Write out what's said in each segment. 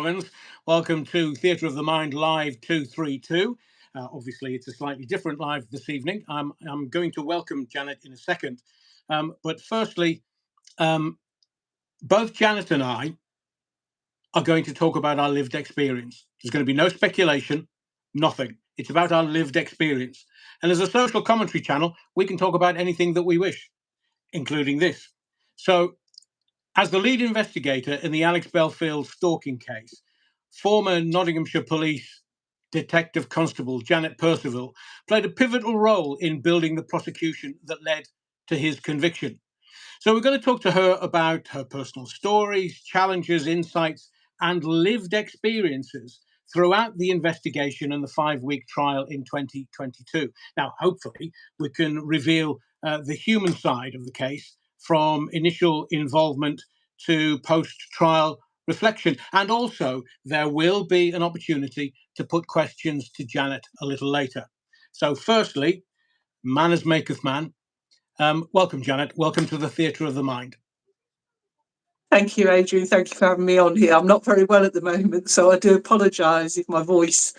Collins. Welcome to Theatre of the Mind Live 232. Obviously, it's a slightly different live this evening. I'm going to welcome Janet in a second. But firstly, both Janet and I are going to talk about our lived experience. There's going to be no speculation, nothing. It's about our lived experience. And as a social commentary channel, we can talk about anything that we wish, including this. So, as the lead investigator in the Alex Belfield stalking case, former Nottinghamshire Police Detective Constable Janet Percival played a pivotal role in building the prosecution that led to his conviction. So we're going to talk to her about her personal stories, challenges, insights, and lived experiences throughout the investigation and the 5-week trial in 2022. Now, hopefully, we can reveal the human side of the case from initial involvement to post-trial reflection. And also, there will be an opportunity to put questions to Janet a little later. So firstly, manners maketh man. Welcome, Janet. Welcome to the Theatre of the Mind. Thank you, Adrian. Thank you for having me on here. I'm not very well at the moment, so I do apologise if my voice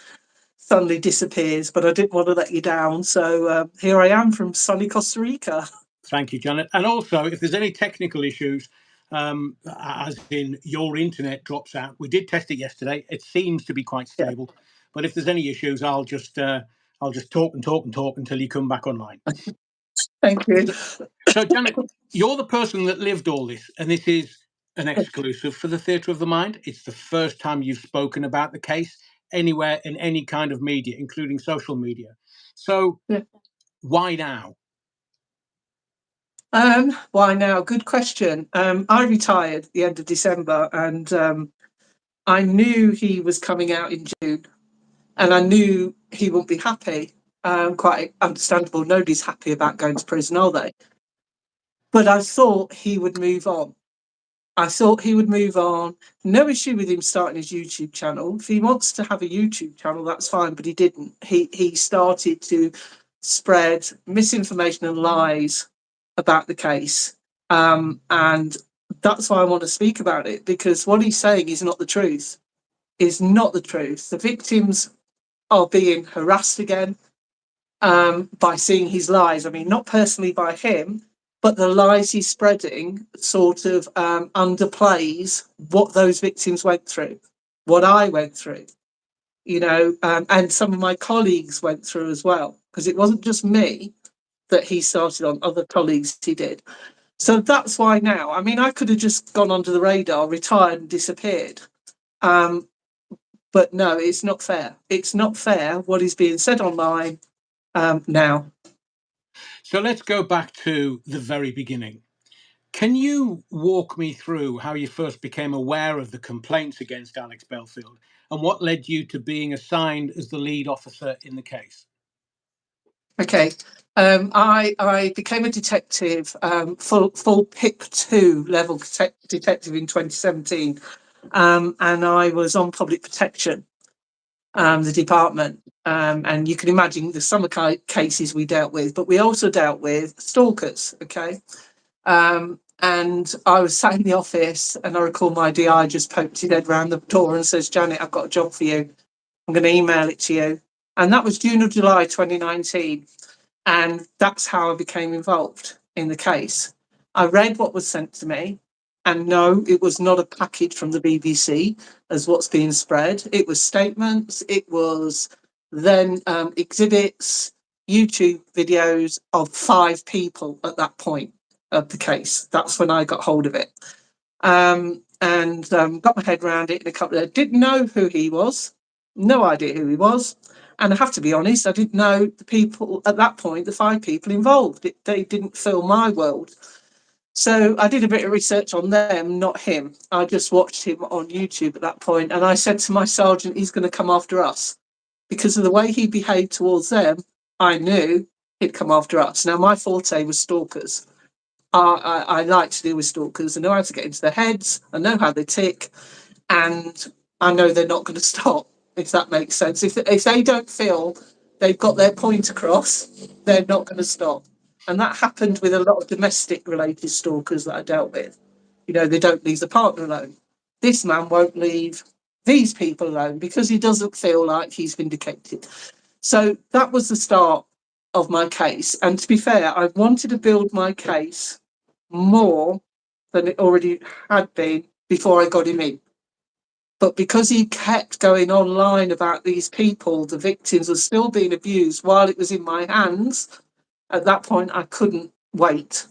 suddenly disappears, but I didn't want to let you down. So here I am from sunny Costa Rica. Thank you, Janet. And also, if there's any technical issues, as in your internet drops out, we did test it yesterday. It seems to be quite stable. Yeah. But if there's any issues, I'll just talk until you come back online. Thank you. So, Janet, you're the person that lived all this, and this is an exclusive for the Theatre of the Mind. It's the first time you've spoken about the case anywhere in any kind of media, including social media. So, why now? Why now? Good question. I retired at the end of December, and I knew he was coming out in June, and I knew he wouldn't be happy. Quite understandable. Nobody's happy about going to prison, are they? But I thought he would move on. No issue with him starting his YouTube channel. If he wants to have a YouTube channel, that's fine, but he didn't. He started to spread misinformation and lies about the case. And that's why I want to speak about it, because what he's saying is not the truth. The victims are being harassed again by seeing his lies. I mean, not personally by him, but the lies he's spreading sort of underplays what those victims went through, what I went through, and some of my colleagues went through as well, because it wasn't just me that he started on, other colleagues he did. So that's why now. I mean, I could have just gone under the radar, retired and disappeared. But no, it's not fair. It's not fair what is being said online now. So let's go back to the very beginning. Can you walk me through how you first became aware of the complaints against Alex Belfield and what led you to being assigned as the lead officer in the case? Okay. I became a detective, full PIP 2 level detective in 2017, and I was on public protection, the department. And you can imagine the summer cases we dealt with, but we also dealt with stalkers. Okay. And I was sat in the office, and I recall my DI just poked his head round the door and says, "Janet, I've got a job for you. I'm going to email it to you." And that was June or July 2019. And that's how I became involved in the case. I read what was sent to me, and no, it was not a package from the BBC as what's being spread. It was statements, it was then exhibits, YouTube videos of 5 people at that point of the case. That's when I got hold of it. And got my head around it in a couple of... Didn't know who he was. No idea who he was. And I have to be honest, I didn't know the people at that point, the 5 people involved. They didn't fill my world. So I did a bit of research on them, not him. I just watched him on YouTube at that point. And I said to my sergeant, he's going to come after us. Because of the way he behaved towards them, I knew he'd come after us. Now, my forte was stalkers. I like to deal with stalkers. I know how to get into their heads. I know how they tick. And I know they're not going to stop, if that makes sense. If they don't feel they've got their point across, they're not going to stop. And that happened with a lot of domestic related stalkers that I dealt with. They don't leave the partner alone. This man won't leave these people alone because he doesn't feel like he's vindicated. So that was the start of my case. And to be fair, I wanted to build my case more than it already had been before I got him in. But because he kept going online about these people, the victims were still being abused while it was in my hands, at that point I couldn't wait,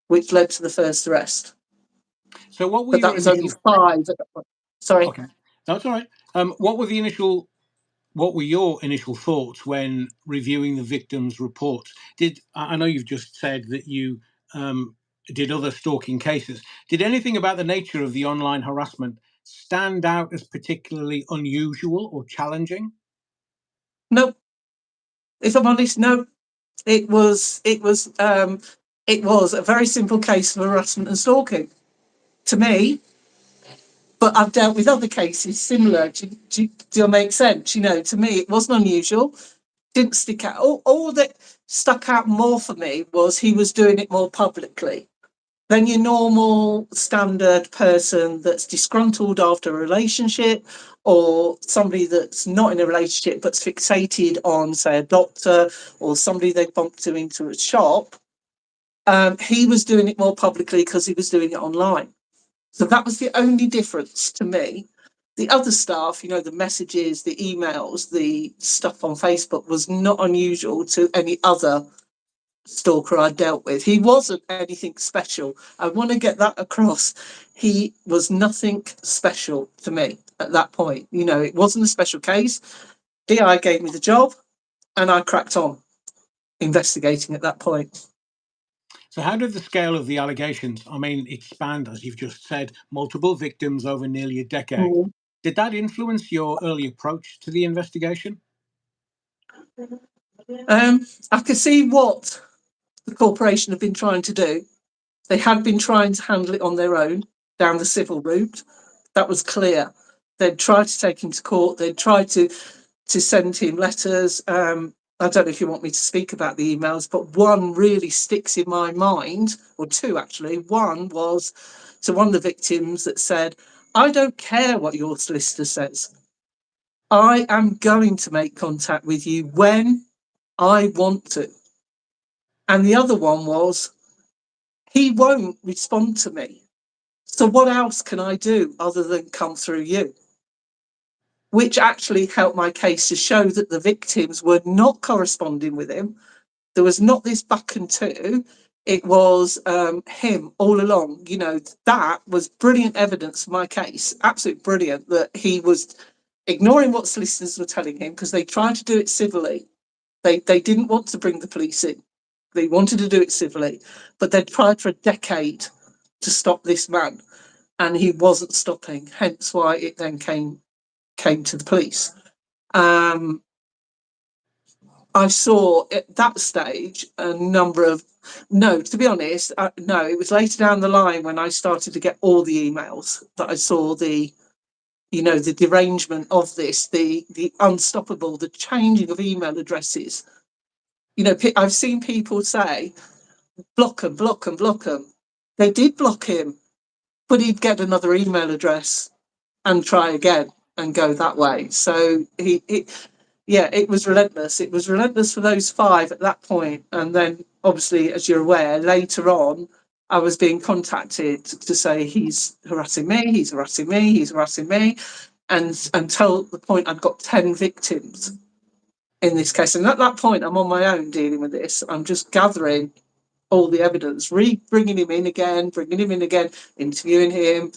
which led to the first arrest. So, what were But your that was only initial? 5 at that point. Sorry. Okay, that's all right. What were your initial thoughts when reviewing the victims' reports? I know you've just said that you did other stalking cases. Did anything about the nature of the online harassment stand out as particularly unusual or challenging? No, if I'm honest, no. It was a very simple case of harassment and stalking to me, but I've dealt with other cases similar. Do it make sense? To me, it wasn't unusual. Didn't stick out. All that stuck out more for me was he was doing it more publicly than your normal standard person that's disgruntled after a relationship, or somebody that's not in a relationship but's fixated on, say, a doctor or somebody they bumped into a shop. He was doing it more publicly because he was doing it online. So that was the only difference to me. The other stuff, the messages, the emails, the stuff on Facebook was not unusual to any other stalker I dealt with. He wasn't anything special. I want to get that across. He was nothing special to me at that point. It wasn't a special case. DI gave me the job and I cracked on investigating at that point. So, how did the scale of the allegations, expand, as you've just said, multiple victims over nearly a decade? Mm. Did that influence your early approach to the investigation? I could see what the corporation had been trying to do. They had been trying to handle it on their own down the civil route. That was clear. They'd tried to take him to court. They'd tried to send him letters. I don't know if you want me to speak about the emails, but one really sticks in my mind, or two actually. One was to one of the victims that said, I don't care what your solicitor says. I am going to make contact with you when I want to. And the other one was, he won't respond to me. So what else can I do other than come through you? Which actually helped my case to show that the victims were not corresponding with him. There was not this back and two. It was him all along. That was brilliant evidence for my case. Absolutely brilliant that he was ignoring what solicitors were telling him because they tried to do it civilly. They didn't want to bring the police in. They wanted to do it civilly, but they'd tried for a decade to stop this man, and he wasn't stopping. Hence why it then came to the police. I saw at that stage a number of no, to be honest, no, it was later down the line when I started to get all the emails that I saw the derangement of this, the unstoppable, the changing of email addresses. I've seen people say, block them, block them, block them. They did block him, but he'd get another email address and try again and go that way. So it was relentless. It was relentless for those 5 at that point. And then, obviously, as you're aware, later on, I was being contacted to say he's harassing me, he's harassing me, he's harassing me. And until the point I'd got 10 victims in this case. And at that point, I'm on my own dealing with this. I'm just gathering all the evidence, bringing him in again, interviewing him.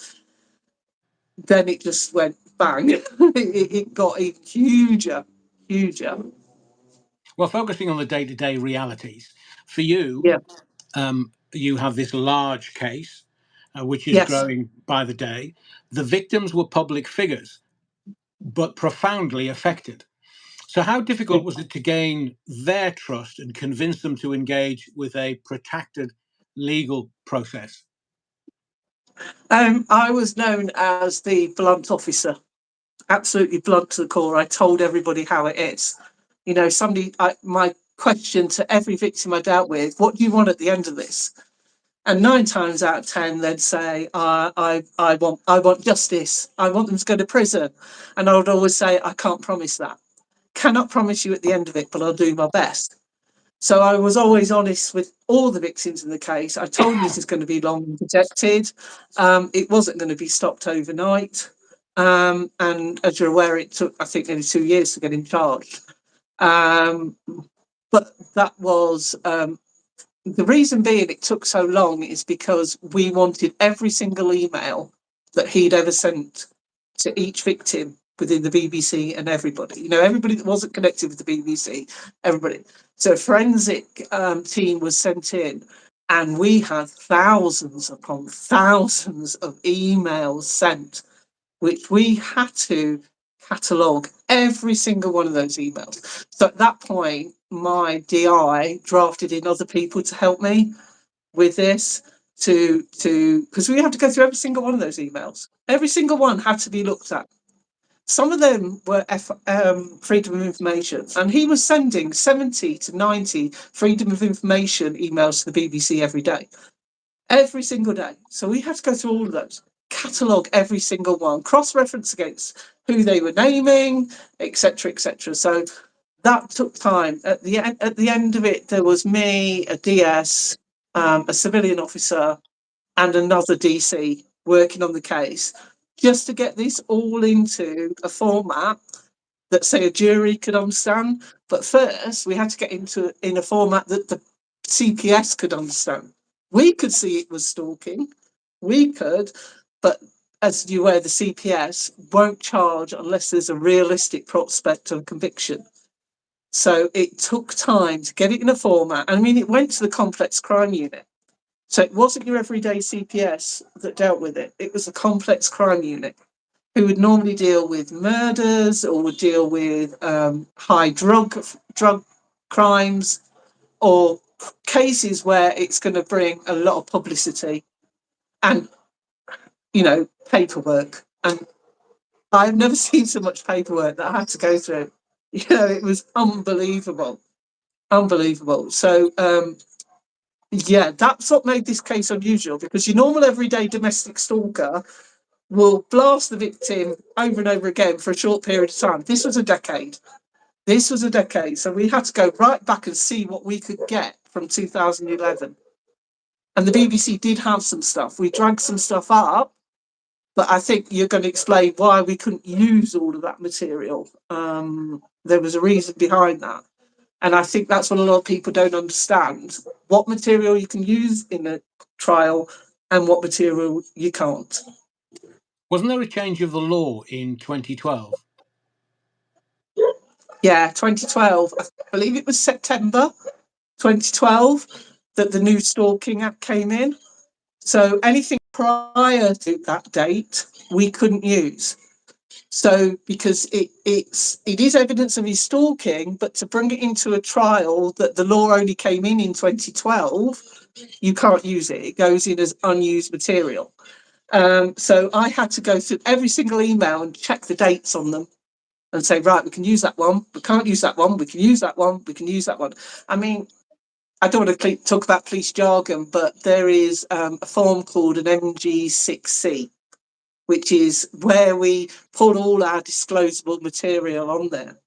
Then it just went bang. it got even huger. Well, focusing on the day-to-day realities, for you, Yeah. you have this large case, which is Yes. growing by the day. The victims were public figures, but profoundly affected. So, how difficult was it to gain their trust and convince them to engage with a protracted legal process? I was known as the blunt officer, absolutely blunt to the core. I told everybody how it is. My question to every victim I dealt with, what do you want at the end of this? And 9 times out of 10, they'd say, I want justice. I want them to go to prison. And I would always say, I can't promise that. Cannot promise you at the end of it, but I'll do my best. So I was always honest with all the victims in the case. I told them this is going to be long and protected. It wasn't going to be stopped overnight. And as you're aware, it took, I think, nearly 2 years to get him charged. But that was the reason being it took so long is because we wanted every single email that he'd ever sent to each victim within the BBC and everybody, everybody that wasn't connected with the BBC, everybody. So a forensic team was sent in, and we had thousands upon thousands of emails sent, which we had to catalogue every single one of those emails. So at that point, my DI drafted in other people to help me with this, because we had to go through every single one of those emails. Every single one had to be looked at. Some of them were freedom of information, and he was sending 70 to 90 freedom of information emails to the BBC every single day. So we had to go through all of those, catalogue every single one, cross-reference against who they were naming, etc., etc. So that took time. At the end of it, there was me, a DS, a civilian officer, and another DC working on the case, just to get this all into a format that, say, a jury could understand. But first, we had to get in a format that the CPS could understand. We could see it was stalking. We could, but as you aware, the CPS won't charge unless there's a realistic prospect of conviction. So it took time to get it in a format. I mean, it went to the complex crime unit. So it wasn't your everyday CPS that dealt with it. It was a complex crime unit who would normally deal with murders or would deal with high drug crimes or cases where it's going to bring a lot of publicity and, paperwork. And I've never seen so much paperwork that I had to go through. It was unbelievable. Unbelievable. So, yeah, that's what made this case unusual, because your normal everyday domestic stalker will blast the victim over and over again for a short period of time. This was a decade. So we had to go right back and see what we could get from 2011. And the BBC did have some stuff. We dragged some stuff up, but I think you're going to explain why we couldn't use all of that material. There was a reason behind that. And I think that's what a lot of people don't understand, what material you can use in a trial and what material you can't. Wasn't there a change of the law in 2012? Yeah, 2012. I believe it was September 2012 that the new Stalking Act came in. So anything prior to that date, we couldn't use. So because it is evidence of his stalking, but to bring it into a trial that the law only came in 2012, you can't use it. It goes in as unused material. So I had to go through every single email and check the dates on them and say, right, we can use that one, we can't use that one, we can use that one, we can use that one. I mean, I don't want to talk about police jargon, but there is a form called an MG6C, which is where we put all our disclosable material on there.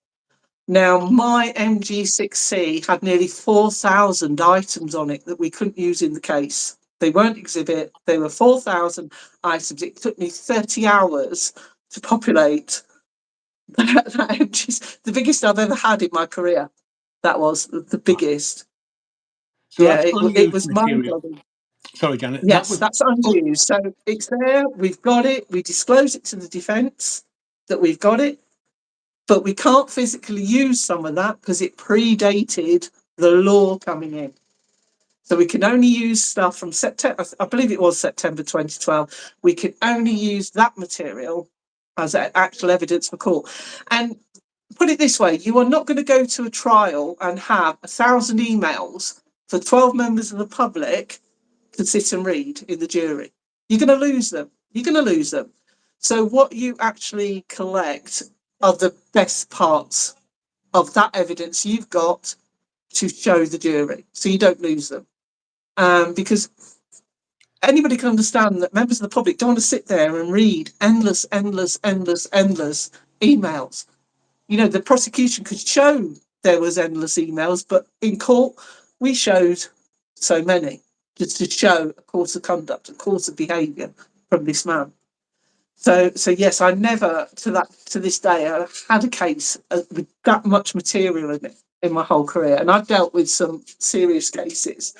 Now, my MG6C had nearly 4,000 items on it that we couldn't use in the case. They weren't exhibit, they were 4,000 items. It took me 30 hours to populate that MG, the biggest I've ever had in my career. That was the biggest. So Yeah, that's it was unused material. mind-blowing. Sorry, Janet. Yes, that's unused. So it's there, we've got it, we disclose it to the defence that we've got it, but we can't physically use some of that because it predated the law coming in. So we can only use stuff from September, I believe it was September 2012. We can only use that material as actual evidence for court. And put it this way, you are not going to go to a trial and have 1,000 emails for 12 members of the public to sit and read in the jury. You're going to lose them. So what you actually collect are the best parts of that evidence you've got to show the jury, so you don't lose them. Because anybody can understand that members of the public don't want to sit there and read endless emails. You know, the prosecution could show there was endless emails, but in court we showed so many just to show a course of conduct, a course of behaviour from this man. So yes, I never to this day I had a case with that much material in it in my whole career, and I've dealt with some serious cases,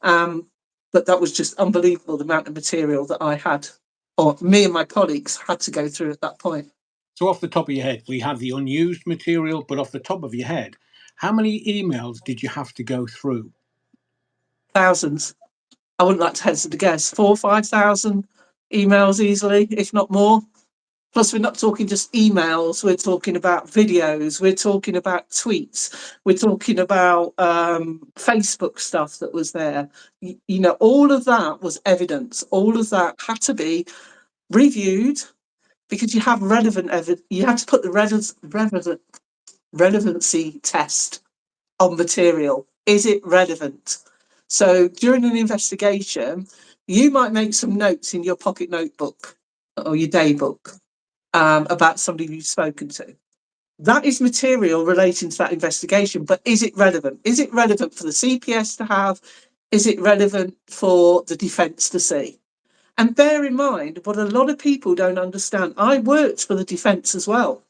but that was just unbelievable the amount of material that I had, or me and my colleagues had to go through at that point. So off the top of your head, we have the unused material, but off the top of your head, how many emails did you have to go through? Thousands. I wouldn't like to hazard a guess. 4,000 or 5,000 emails easily, if not more. Plus, we're not talking just emails, we're talking about videos, we're talking about tweets, we're talking about Facebook stuff that was there. You know, all of that was evidence. All of that had to be reviewed because you have relevant evidence. You had to put the relevancy test on material. Is it relevant? So during an investigation, you might make some notes in your pocket notebook or your day book about somebody you've spoken to. That is material relating to that investigation, but is it relevant? Is it relevant for the CPS to have? Is it relevant for the defence to see? And bear in mind what a lot of people don't understand. I worked for the defence as well.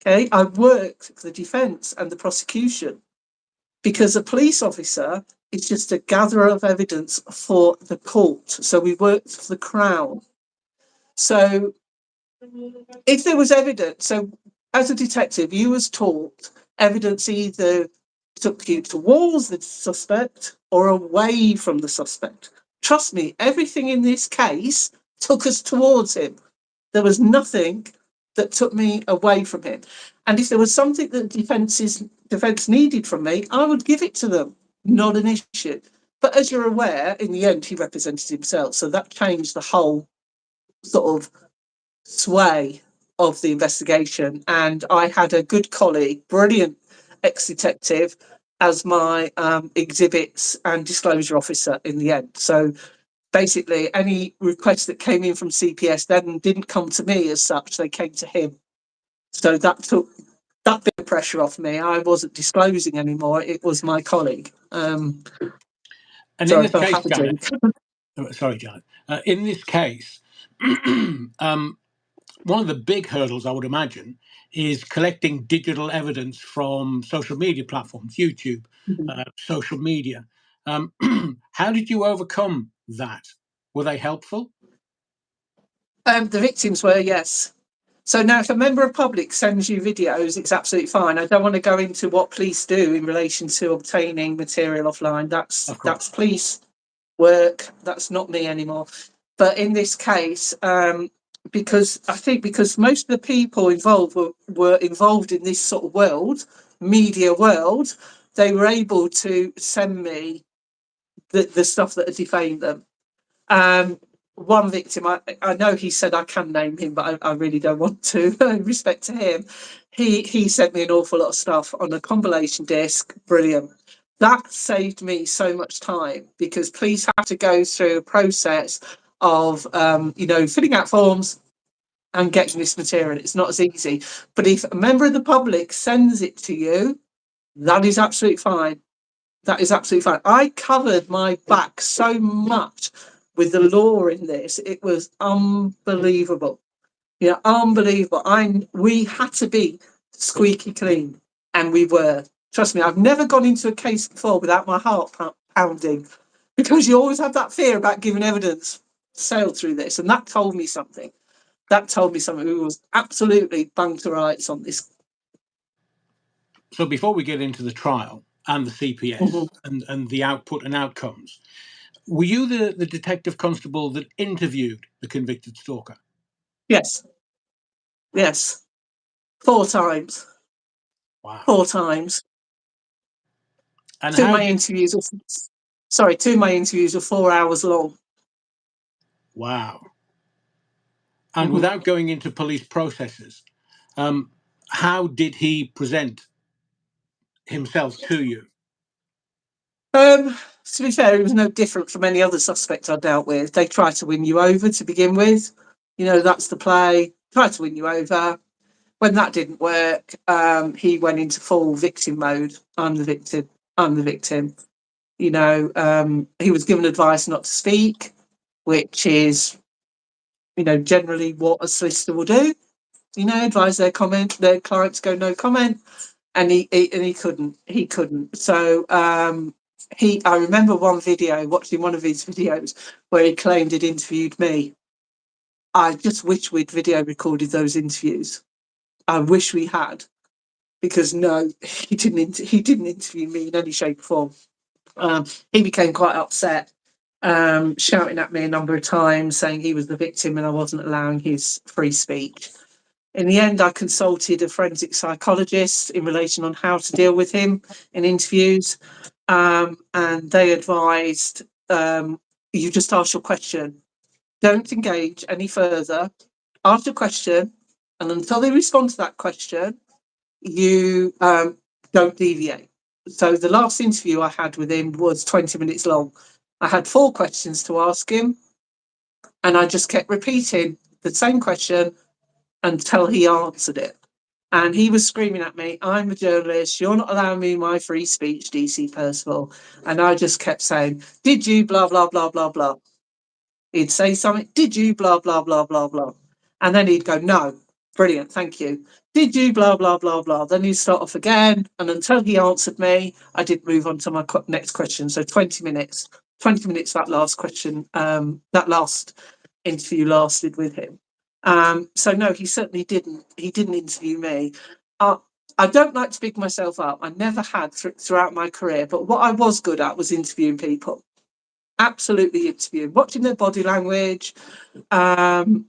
Okay, I worked for the defence and the prosecution because a police officer is just a gatherer of evidence for the court. So we worked for the Crown. So if there was evidence, so as a detective, you was taught evidence either took you towards the suspect or away from the suspect. Trust me, everything in this case took us towards him. There was nothing that took me away from him. And if there was something that defence needed from me, I would give it to them. Not an issue. But as you're aware, in the end, he represented himself. So that changed the whole sort of sway of the investigation. And I had a good colleague, brilliant ex-detective, as my exhibits and disclosure officer in the end. So basically, any requests that came in from CPS then didn't come to me as such, they came to him. So that took that bit of pressure off me. I wasn't disclosing anymore, it was my colleague. And Sorry, in this case, Janet, Janet, in this case, one of the big hurdles, I would imagine, is collecting digital evidence from social media platforms, YouTube, social media. How did you overcome that? Were they helpful? The victims were, yes. So now if a member of public sends you videos, it's absolutely fine. I don't want to go into what police do in relation to obtaining material offline. That's police work. That's not me anymore. But in this case, because most of the people involved were involved in this sort of world, media world, they were able to send me the stuff that had defamed them. One victim, I know he said I can name him, but I really don't want to, in respect to him. He sent me an awful lot of stuff on a compilation disc. Brilliant. That saved me so much time because police have to go through a process of, filling out forms and getting this material. It's not as easy. But if a member of the public sends it to you, that is absolutely fine. That is absolutely fine. I covered my back so much with the law in this. It was unbelievable. Yeah, unbelievable. We had to be squeaky clean, and we were. Trust me, I've never gone into a case before without my heart pounding, because you always have that fear about giving evidence. Sailed through this, and that told me something. That told me something. We was absolutely bang to rights on this. So before we get into the trial and the CPS and the output and outcomes, were you the detective constable that interviewed the convicted stalker? Yes. Yes. 4 times. Wow. 4 times. And two of my interviews were 4 hours long. Wow. And without going into police processes, how did he present himself to you? To be fair, it was no different from any other suspect I dealt with. They try to win you over to begin with. You know, that's the play. Try to win you over. When that didn't work, he went into full victim mode. I'm the victim. I'm the victim. You know, he was given advice not to speak, which is, you know, generally what a solicitor will do. You know, advise their client to go no comment, and he couldn't. So I remember watching one of his videos where he claimed he'd interviewed me. I just wish we'd video recorded those interviews. I wish we had, because no, he didn't interview me in any shape or form. He became quite upset, shouting at me a number of times, saying he was the victim and I wasn't allowing his free speech. In the end, I consulted a forensic psychologist in relation on how to deal with him in interviews, and they advised, you just ask your question, don't engage any further, ask your question, and until they respond to that question, you don't deviate. So the last interview I had with him was 20 minutes long. I had 4 questions to ask him, and I just kept repeating the same question until he answered it. And he was screaming at me, I'm a journalist, you're not allowing me my free speech, DC Percival. And I just kept saying, did you blah, blah, blah, blah, blah. He'd say something, did you blah, blah, blah, blah, blah. And then he'd go, no, brilliant, thank you. Did you blah, blah, blah, blah. Then he'd start off again. And until he answered me, I did move on to my next question. So 20 minutes that last question, that last interview lasted with him. So no, he certainly didn't. He didn't interview me. I don't like to big myself up. I never had throughout my career. But what I was good at was interviewing people. Absolutely interviewing, watching their body language, seeing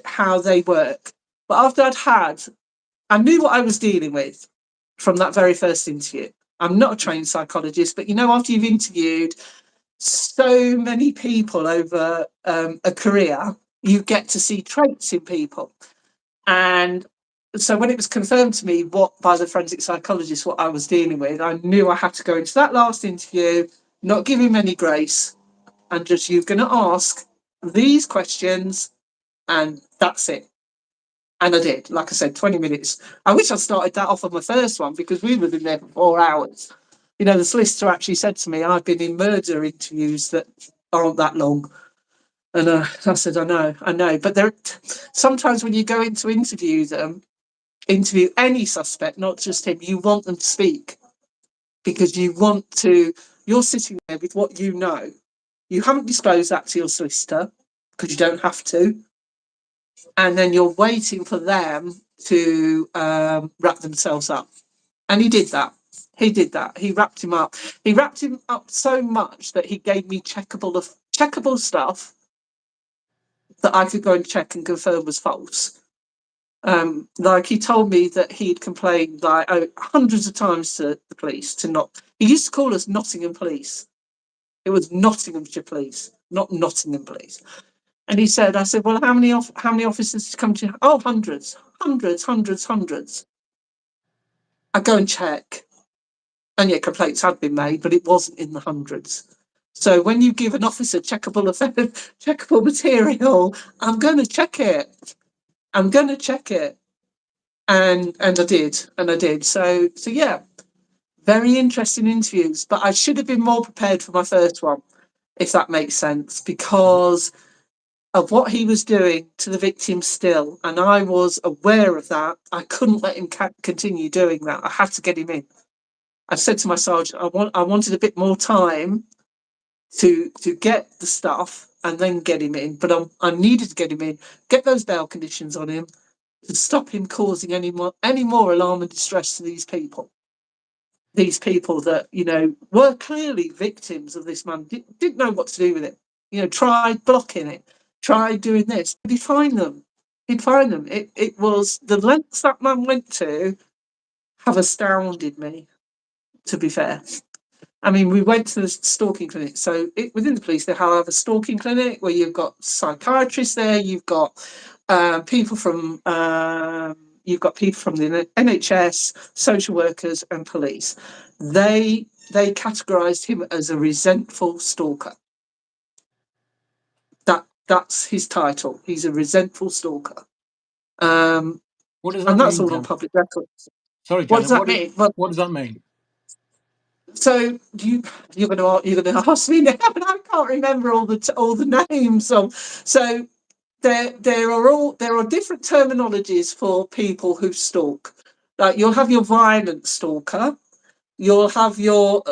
how they work. But after I knew what I was dealing with from that very first interview. I'm not a trained psychologist, but you know, after you've interviewed so many people over a career, you get to see traits in people. And so when it was confirmed to me by the forensic psychologist what I was dealing with, I knew I had to go into that last interview, not give him any grace, and just, you're going to ask these questions, and that's it. And I did, like I said, 20 minutes. I wish I started that off on my first one, because we were in there for 4 hours. You know, the solicitor actually said to me, I've been in murder interviews that aren't that long. And I said, I know. But sometimes when you go in to interview any suspect, not just him, you want them to speak, because you're sitting there with what you know. You haven't disclosed that to your solicitor, because you don't have to. And then you're waiting for them to wrap themselves up. And he did that. He wrapped him up. He wrapped him up so much that he gave me checkable stuff that I could go and check and confirm was false. Like, he told me that he'd complained hundreds of times to the police he used to call us Nottingham Police. It was Nottinghamshire Police, not Nottingham Police. And I said, well, how many officers come to you? Oh, hundreds. I go and check. And yet complaints had been made, but it wasn't in the hundreds. So when you give an officer checkable material, I'm going to check it. And I did. So yeah, very interesting interviews. But I should have been more prepared for my first one, if that makes sense, because of what he was doing to the victim still. And I was aware of that. I couldn't let him continue doing that. I had to get him in. I said to my sergeant, I wanted a bit more time to get the stuff and then get him in. But I needed to get him in, get those bail conditions on him, to stop him causing any more alarm and distress to these people. These people that, you know, were clearly victims of this man, didn't know what to do with it. You know, tried blocking it, tried doing this, but he'd find them. It was the lengths that man went to have astounded me, to be fair. I mean, we went to the stalking clinic. So within the police, they have a stalking clinic where you've got psychiatrists there, you've got people from the NHS, social workers, and police. They they categorised him as a resentful stalker. That's his title. He's a resentful stalker. What does that And that's mean, all on Janet? public record. Sorry, What does Janet. that mean? Well, What does that mean? so you're going to ask me now, and I can't remember all the names of. So there are different terminologies for people who stalk. Like you'll have your violent stalker, you'll have your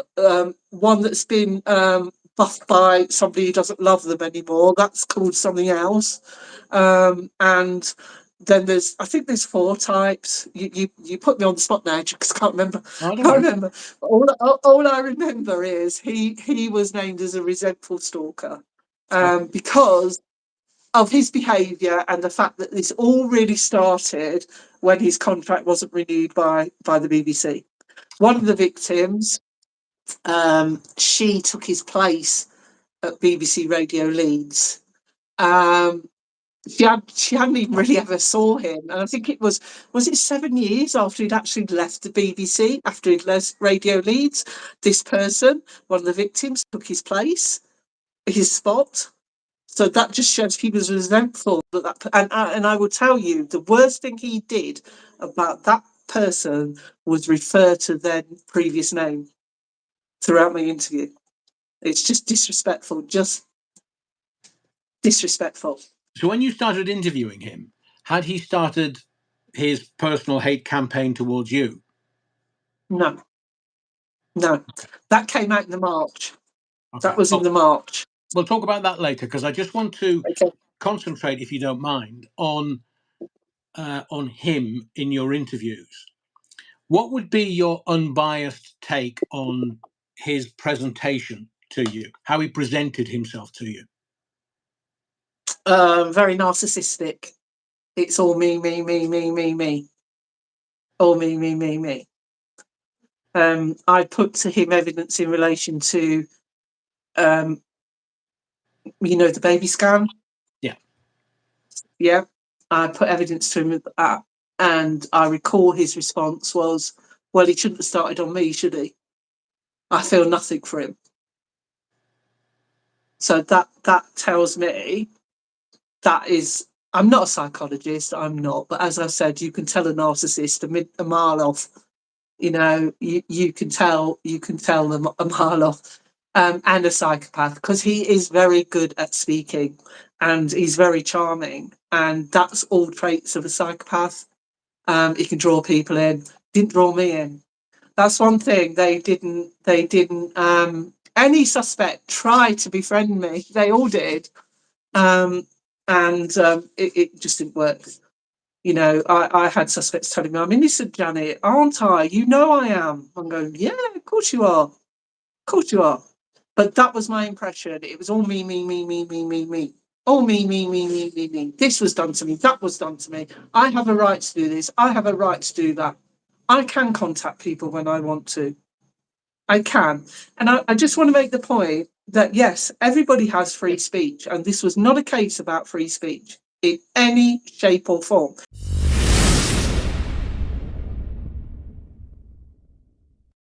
one that's been buffed by somebody who doesn't love them anymore. That's called something else. And then I think there's 4 types. You put me on the spot now because I can't remember. I don't Can't know. remember. All I remember is he was named as a resentful stalker because of his behaviour and the fact that this all really started when his contract wasn't renewed by the BBC. One of the victims, she took his place at BBC Radio Leeds. She hadn't even really ever saw him, and I think it was it 7 years after he'd actually left the BBC, after he'd left Radio Leeds. This person, one of the victims, took his place, his spot. So that just shows he was resentful and I will tell you, the worst thing he did about that person was refer to their previous name throughout my interview. It's just disrespectful, So when you started interviewing him, had he started his personal hate campaign towards you? No. That came out in the March. Okay. That was in the March. We'll talk about that later because I just want to Okay. concentrate, if you don't mind, on him in your interviews. What would be your unbiased take on his presentation to you, how he presented himself to you? Very narcissistic. It's all me. All me. I put to him evidence in relation to, the baby scan. Yeah. I put evidence to him of that, and I recall his response was, "Well, he shouldn't have started on me, should he? I feel nothing for him." So that tells me that is. I'm not a psychologist. I'm not, but as I said, you can tell a narcissist a mile off. You can tell them a mile off, and a psychopath, because he is very good at speaking, and he's very charming, and that's all traits of a psychopath. He can draw people in. Didn't draw me in. That's one thing they didn't. Any suspect tried to befriend me. They all did, and it just didn't work. I had suspects telling me, "I'm innocent, Janet, aren't I? You know I am." I'm going, "Yeah, of course you are. Of course you are." But that was my impression. It was all me. All me. This was done to me. That was done to me. I have a right to do this. I have a right to do that. I can contact people when I want to. I can. And I just want to make the point that, yes, everybody has free speech. And this was not a case about free speech in any shape or form.